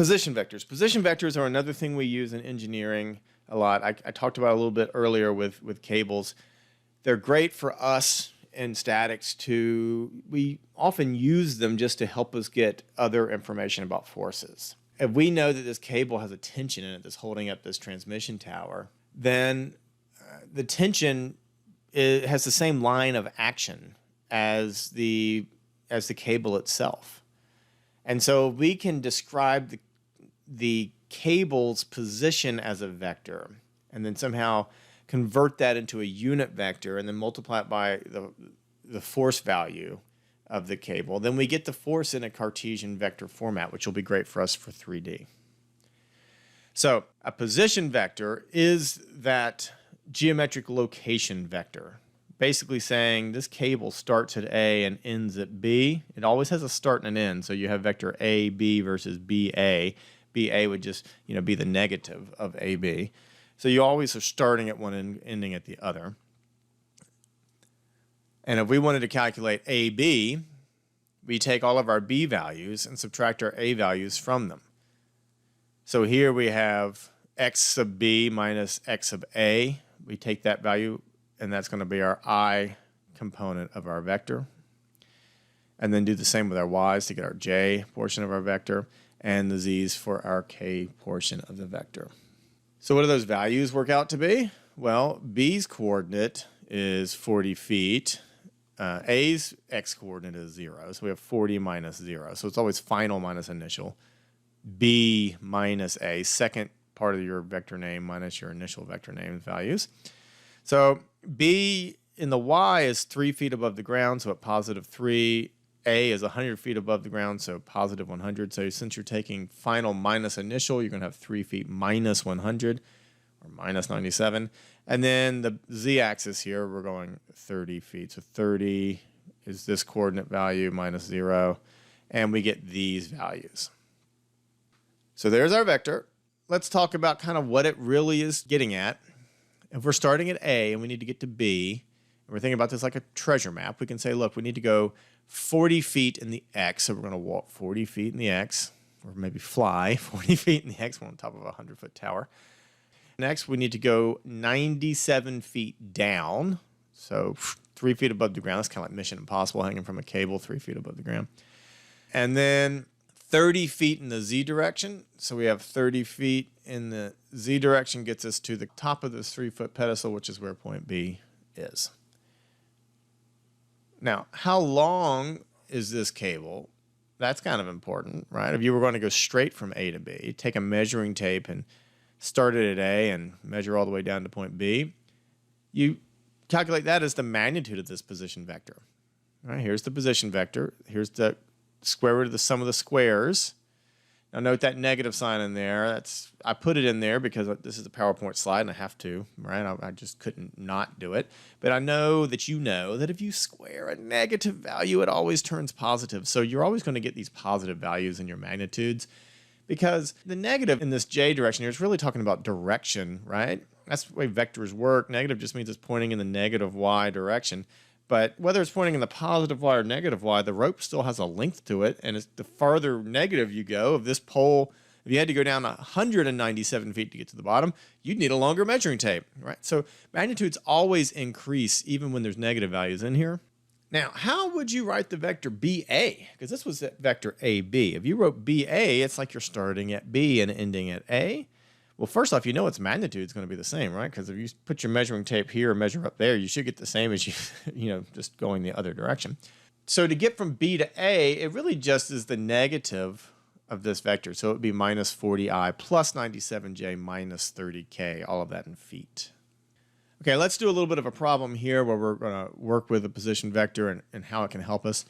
Position vectors. Position vectors are another thing we use in engineering a lot. I talked about it a little bit earlier with cables. They're great for us in statics we often use them just to help us get other information about forces. If we know that this cable has a tension in it that's holding up this transmission tower, then the tension has the same line of action as the cable itself. And so we can describe the cable's position as a vector and then somehow convert that into a unit vector and then multiply it by the force value of the cable. Then we get the force in a Cartesian vector format, which will be great for us for 3D. So a position vector is that geometric location vector, basically saying this cable starts at A and ends at B. It always has a start and an end. So you have vector AB versus BA. BA would just be the negative of AB. So you always are starting at one and ending at the other. And if we wanted to calculate AB, we take all of our B values and subtract our A values from them. So here we have x sub B minus x sub A. We take that value, and that's going to be our I component of our vector. And then do the same with our y's to get our j portion of our vector, and the z's for our k portion of the vector. So what do those values work out to be? Well, B's coordinate is 40 feet. A's x-coordinate is 0, so we have 40 minus 0. So it's always final minus initial. B minus A, second part of your vector name minus your initial vector name values. So B in the y is 3 feet above the ground, so at positive 3. A is 100 feet above the ground, so positive 100. So since you're taking final minus initial, you're going to have 3 feet minus 100, or minus 97. And then the z-axis here, we're going 30 feet. So 30 is this coordinate value minus 0, and we get these values. So there's our vector. Let's talk about kind of what it really is getting at. If we're starting at A and we need to get to B, and we're thinking about this like a treasure map, we can say, look, we need to go 40 feet in the x, so we're going to walk 40 feet in the x, or maybe fly 40 feet in the x. We're on top of a 100-foot tower. Next, we need to go 97 feet down, so 3 feet above the ground. That's kind of like Mission Impossible, hanging from a cable 3 feet above the ground. And then 30 feet in the z direction, so we have 30 feet in the z direction gets us to the top of this 3-foot pedestal, which is where point B is. Now, how long is this cable? That's kind of important, right? If you were going to go straight from A to B, take a measuring tape and start it at A and measure all the way down to point B, you calculate that as the magnitude of this position vector. All right, here's the position vector. Here's the square root of the sum of the squares. Now note that negative sign in there. I put it in there because this is a PowerPoint slide and I have to, right? I just couldn't not do it. But I know that if you square a negative value, it always turns positive. So you're always going to get these positive values in your magnitudes, because the negative in this j direction here is really talking about direction, right? That's the way vectors work. Negative just means it's pointing in the negative y direction. But whether it's pointing in the positive y or negative y, the rope still has a length to it. And the farther negative you go, of this pole, if you had to go down 197 feet to get to the bottom, you'd need a longer measuring tape, right? So magnitudes always increase even when there's negative values in here. Now, how would you write the vector BA? Because this was vector AB. If you wrote BA, it's like you're starting at B and ending at A. Well, first off, its magnitude is going to be the same, right? Because if you put your measuring tape here and measure up there, you should get the same as you, just going the other direction. So to get from B to A, it really just is the negative of this vector. So it would be minus 40i plus 97j minus 30k, all of that in feet. Okay, let's do a little bit of a problem here where we're going to work with a position vector and how it can help us.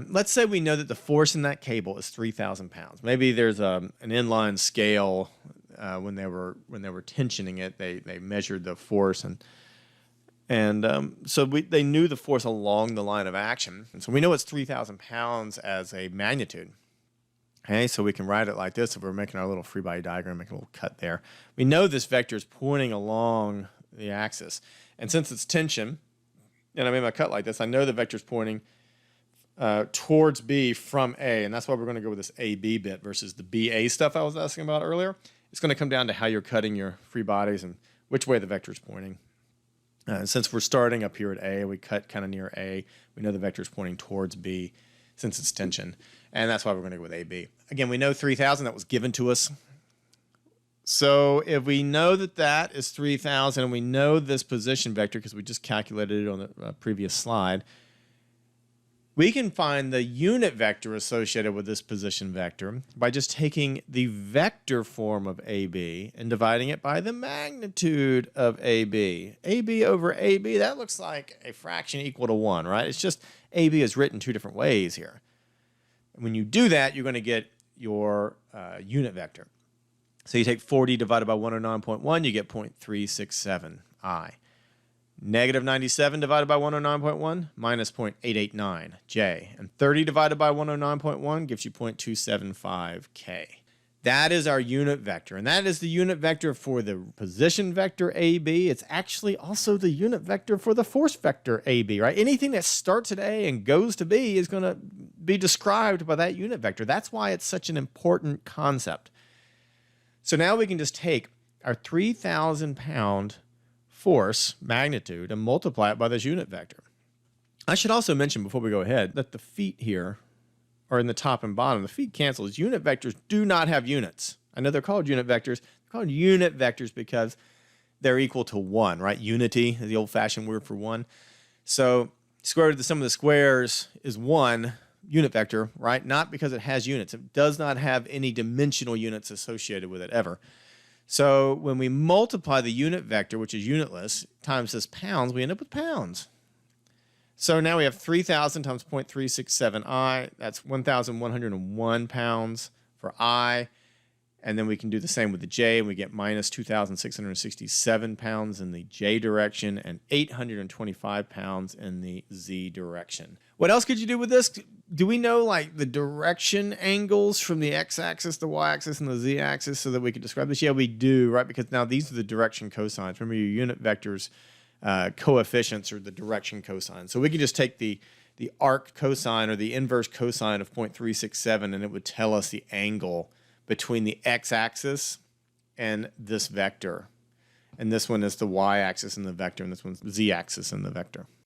Let's say we know that the force in that cable is 3,000 pounds. Maybe there's an inline scale. When they were tensioning it, they measured the force, so they knew the force along the line of action. And so we know it's 3,000 pounds as a magnitude. Okay, so we can write it like this. If we're making our little free body diagram, make a little cut there. We know this vector is pointing along the axis. And since it's tension, and I made my cut like this, I know the vector is pointing towards B from A, and that's why we're going to go with this AB bit versus the BA stuff I was asking about earlier. It's going to come down to how you're cutting your free bodies and which way the vector is pointing. Since we're starting up here at A, we cut kind of near A. We know the vector is pointing towards B since it's tension, and that's why we're going to go with AB. Again, we know 3,000, that was given to us. So if we know that that is 3,000 and we know this position vector because we just calculated it on the previous slide, we can find the unit vector associated with this position vector by just taking the vector form of AB and dividing it by the magnitude of AB. AB over AB, that looks like a fraction equal to 1, right? It's just AB is written two different ways here. When you do that, you're going to get your unit vector. So you take 40 divided by 109.1, you get 0.367 I. Negative 97 divided by 109.1, minus 0.889 J. And 30 divided by 109.1 gives you 0.275 K. That is our unit vector, and that is the unit vector for the position vector AB. It's actually also the unit vector for the force vector AB, right? Anything that starts at A and goes to B is going to be described by that unit vector. That's why it's such an important concept. So now we can just take our 3,000 pound force magnitude and multiply it by this unit vector. I should also mention before we go ahead that the feet here are in the top and bottom. The feet cancels. Unit vectors do not have units. I know they're called unit vectors. They're called unit vectors because they're equal to 1, right? Unity is the old-fashioned word for 1. So square root of the sum of the squares is 1 unit vector, right? Not because it has units. It does not have any dimensional units associated with it ever. So when we multiply the unit vector, which is unitless, times this pounds, we end up with pounds. So now we have 3,000 times 0.367 I. That's 1,101 pounds for I. And then we can do the same with the J, and we get minus 2,667 pounds in the J direction and 825 pounds in the Z direction. What else could you do with this? Do we know like the direction angles from the x-axis, the y-axis, and the z-axis so that we can describe this? Yeah, we do, right? Because now these are the direction cosines. Remember, your unit vectors coefficients are the direction cosine. So we can just take the arc cosine or the inverse cosine of 0.367, and it would tell us the angle between the x-axis and this vector. And this one is the y-axis in the vector, and this one's the z-axis in the vector.